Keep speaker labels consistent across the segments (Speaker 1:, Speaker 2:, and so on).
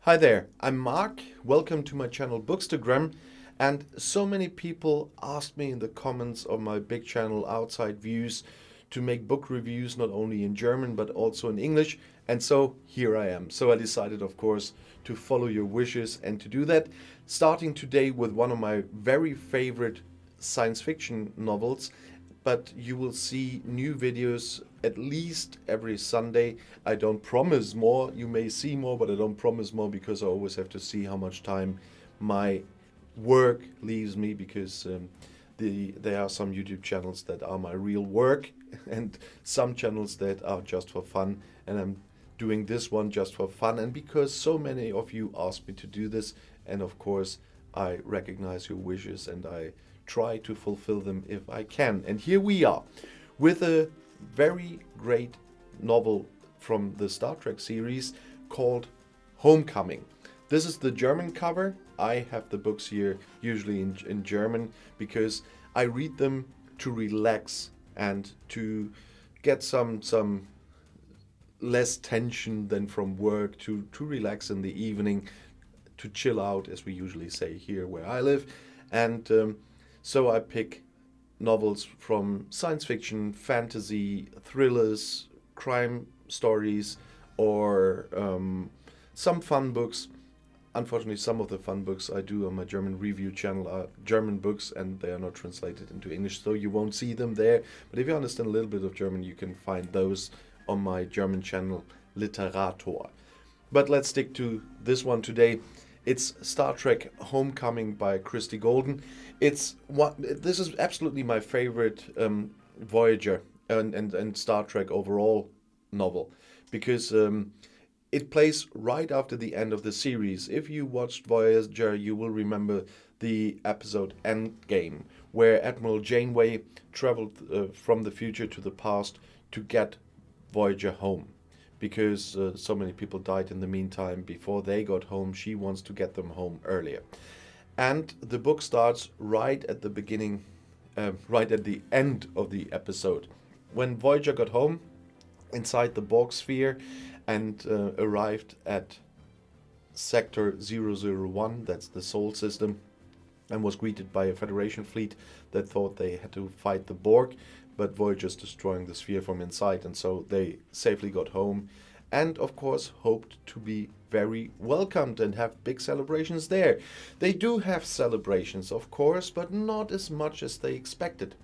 Speaker 1: Hi there, I'm Marc. Welcome to my channel Bookstagramm. And so many people asked me in the comments of my big channel Outside Views to make book reviews not only in German but also in English. And so here I am. So I decided, of course, to follow your wishes and to do that, starting today with one of my very favorite science fiction novels. But you will see new videos at least every Sunday. I don't promise more. You may see more, but I don't promise more because I always have to see how much time my work leaves me because there are some YouTube channels that are my real work and some channels that are just for fun. And I'm doing this one just for fun and because so many of you asked me to do this. And of course, I recognize your wishes and I try to fulfill them if I can. And here we are with a very great novel from the Star Trek series called Homecoming. This is the German cover. I have the books here usually in German because I read them to relax and to get some less tension than from work, to relax in the evening, to chill out, as we usually say here where I live. And so I pick novels from science fiction, fantasy, thrillers, crime stories, or some fun books. Unfortunately, some of the fun books I do on my German review channel are German books and they are not translated into English, so you won't see them there. But if you understand a little bit of German, you can find those on my German channel Literator. But let's stick to this one today. It's Star Trek Homecoming by Christie. This is absolutely my favorite Voyager and Star Trek overall novel because it plays right after the end of the series. If you watched Voyager, you will remember the episode Endgame, where Admiral Janeway traveled from the future to the past to get Voyager home. Because so many people died in the meantime before they got home, she wants to get them home earlier. And the book starts right at the beginning, right at the end of the episode. When Voyager got home inside the Borg sphere and arrived at Sector 001, that's the Sol system, and was greeted by a Federation fleet that thought they had to fight the Borg, but Voyager's destroying the sphere from inside, and so they safely got home and of course hoped to be very welcomed and have big celebrations there. They do have celebrations, of course, but not as much as they expected.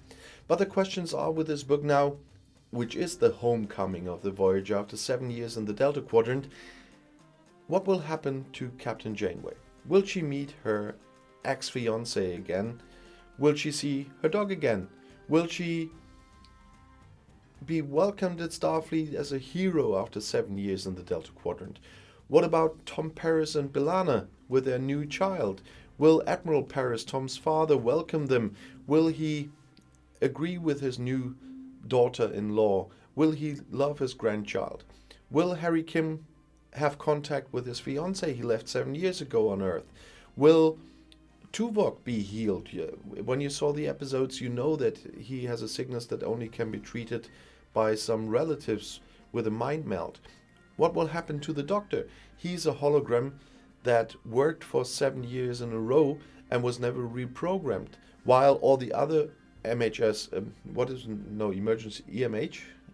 Speaker 1: But the questions are with this book now, which is the homecoming of the Voyager after 7 years in the Delta Quadrant. What will happen to Captain Janeway? Will she meet her ex-fiancé again? Will she see her dog again? Will she be welcomed at Starfleet as a hero after 7 years in the Delta Quadrant? What about Tom Paris and B'Elanna with their new child? Will Admiral Paris, Tom's father, welcome them? Will he agree with his new daughter-in-law? Will he love his grandchild? Will Harry Kim have contact with his fiancée he left 7 years ago on Earth? Will Tuvok be healed? When you saw the episodes, you know that he has a sickness that only can be treated by some relatives with a mind meld. What will happen to the Doctor? He's a hologram that worked for 7 years in a row and was never reprogrammed, while all the other emergency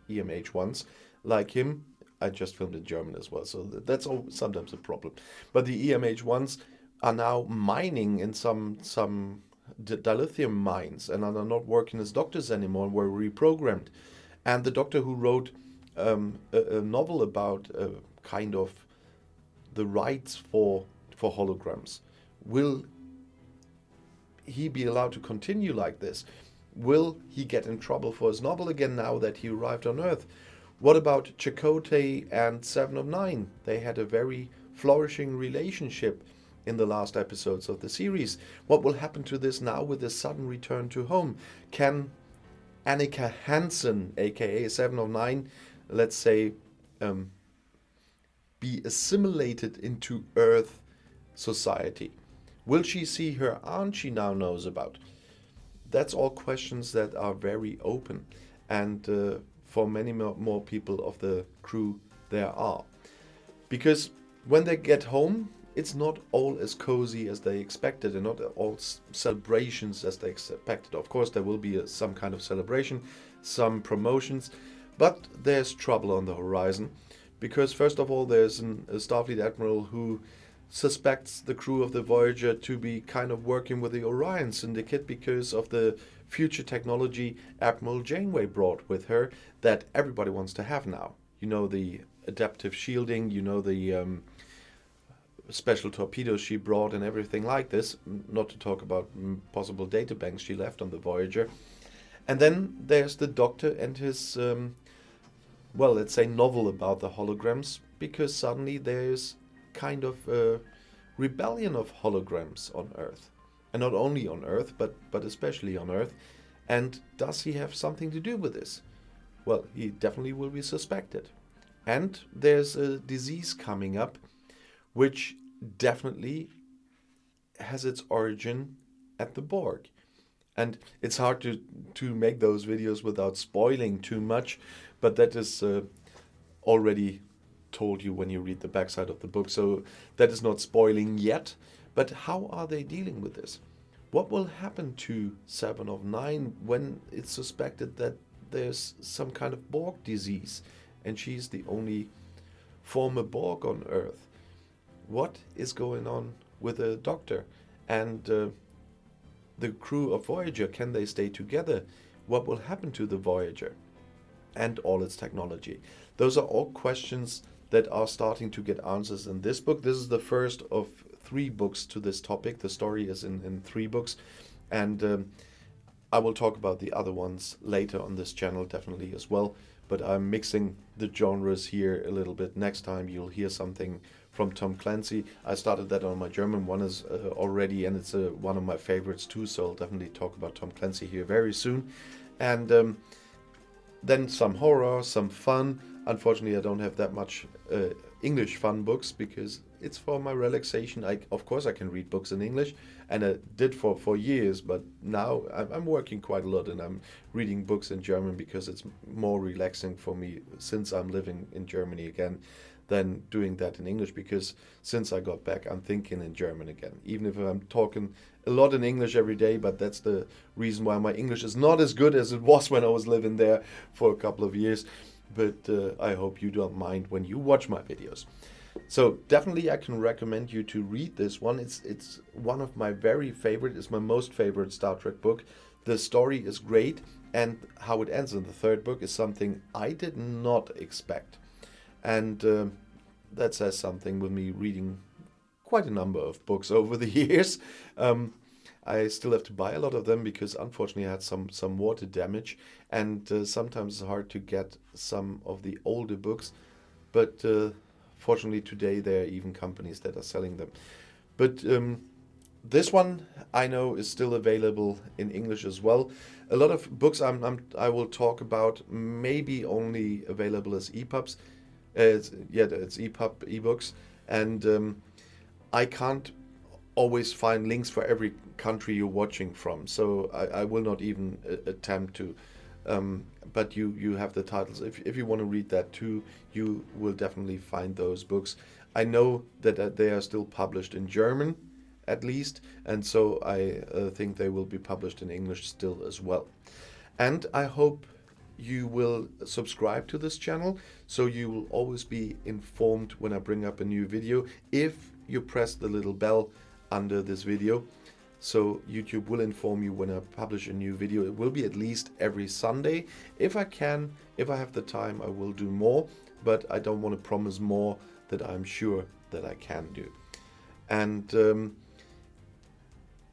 Speaker 1: EMH ones like him. I just filmed in German as well, so that's sometimes a problem. But the EMH ones are now mining in some dilithium mines and are not working as doctors anymore, were reprogrammed. And the doctor who wrote a novel about kind of the rights for holograms, will he be allowed to continue like this? Will he get in trouble for his novel again now that he arrived on Earth? What about Chakotay and Seven of Nine? They had a very flourishing relationship in the last episodes of the series. What will happen to this now with the sudden return to home? Can Annika Hansen, aka Seven of Nine, let's say, be assimilated into Earth society? Will she see her aunt she now knows about? That's all questions that are very open, and for many more people of the crew there are. Because when they get home, it's not all as cozy as they expected, and not all celebrations as they expected. Of course, there will be some kind of celebration, some promotions, but there's trouble on the horizon. Because first of all, there's a Starfleet admiral who suspects the crew of the Voyager to be kind of working with the Orion Syndicate because of the future technology Admiral Janeway brought with her that everybody wants to have now. You know, the adaptive shielding, you know, the special torpedoes she brought and everything like this, not to talk about possible databanks she left on the Voyager. And then there's the Doctor and his, well, let's say novel about the holograms, because suddenly there's kind of a rebellion of holograms on Earth. And not only on Earth, but especially on Earth. And does he have something to do with this? Well, he definitely will be suspected. And there's a disease coming up which definitely has its origin at the Borg. And it's hard to make those videos without spoiling too much, but that is already told you when you read the backside of the book, so that is not spoiling yet. But how are they dealing with this? What will happen to 7 of 9 when it's suspected that there's some kind of Borg disease and she's the only former Borg on Earth? What is going on with the Doctor and the crew of Voyager? Can they stay together? What will happen to the Voyager and all its technology? Those are all questions that are starting to get answers in this book. This is the first of 3 books to this topic. The story is in 3 books, and I will talk about the other ones later on this channel definitely as well. But I'm mixing the genres here a little bit. Next time you'll hear something from Tom Clancy. I started that on my German one is already, and it's one of my favorites too, so I'll definitely talk about Tom Clancy here very soon. And then some horror, some fun. Unfortunately, I don't have that much English fun books because it's for my relaxation. Of course I can read books in English, and I did for years, but now I'm working quite a lot and I'm reading books in German because it's more relaxing for me since I'm living in Germany again than doing that in English, because since I got back I'm thinking in German again, even if I'm talking a lot in English every day. But that's the reason why my English is not as good as it was when I was living there for a couple of years. But I hope you don't mind when you watch my videos. So definitely I can recommend you to read this one. It's one of my very favorite, it's my most favorite Star Trek book. The story is great, and how it ends in the 3rd book is something I did not expect. And that says something with me reading quite a number of books over the years. I still have to buy a lot of them because unfortunately I had some water damage, and sometimes it's hard to get some of the older books. But fortunately today there are even companies that are selling them. But this one I know is still available in English as well. A lot of books I will talk about maybe only available as EPUBs. It's EPUB ebooks, and I can't always find links for every country you're watching from, so I will not even attempt to. But you have the titles. If you want to read that too, you will definitely find those books. I know that they are still published in German, at least, and so I think they will be published in English still as well. And I hope you will subscribe to this channel, so you will always be informed when I bring up a new video if you press the little bell under this video. So YouTube will inform you when I publish a new video. It will be at least every Sunday. If I have the time, I will do more, but I don't want to promise more that I'm sure that I can do. And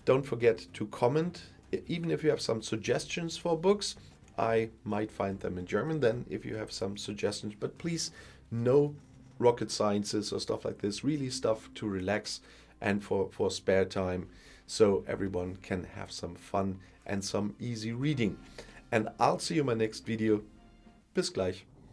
Speaker 1: don't forget to comment, even if you have some suggestions for books. I might find them in German then if you have some suggestions, but please, no rocket sciences or stuff like this, really stuff to relax and for spare time, so everyone can have some fun and some easy reading. And I'll see you in my next video. Bis gleich.